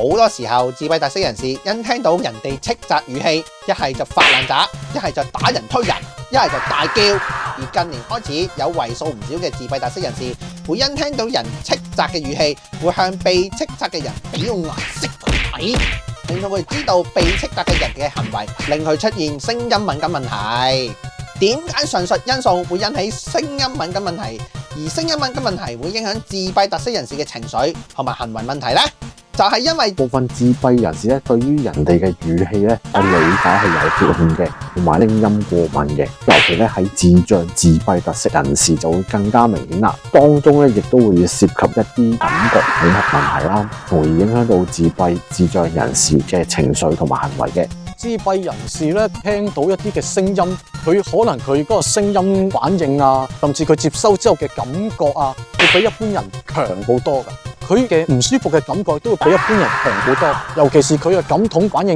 好多時候自閉特色人士因聽到人哋斥責語氣，一係就發爛渣，一係就打人推人，一係就大叫。而近年開始有為數唔少嘅自閉特色人士會因聽到人斥責嘅語氣，會向被斥責嘅人俾個顏色佢睇，令到佢知道被斥責嘅人嘅行為令佢出現聲音敏感問題。點解上述因素會引起聲音敏感問題，而聲音敏感問題會影響自閉特色人士嘅情緒同埋行為問題呢？就係因為部分自閉人士咧，對於人哋嘅語氣咧，係理解係有缺陷嘅，同埋聲音過敏嘅。尤其咧喺智障自閉特色人士就會更加明顯啦。當中咧亦都會涉及一啲感覺統合問題啦，從而影響到自閉智障人士嘅情緒同埋行為嘅。自閉人士咧聽到一啲嘅聲音，佢可能佢嗰個聲音反應啊，甚至佢接收之後嘅感覺啊，會比一般人強好多㗎。佢嘅唔舒服嘅感覺都會比一般人強好多，尤其是佢嘅感統反應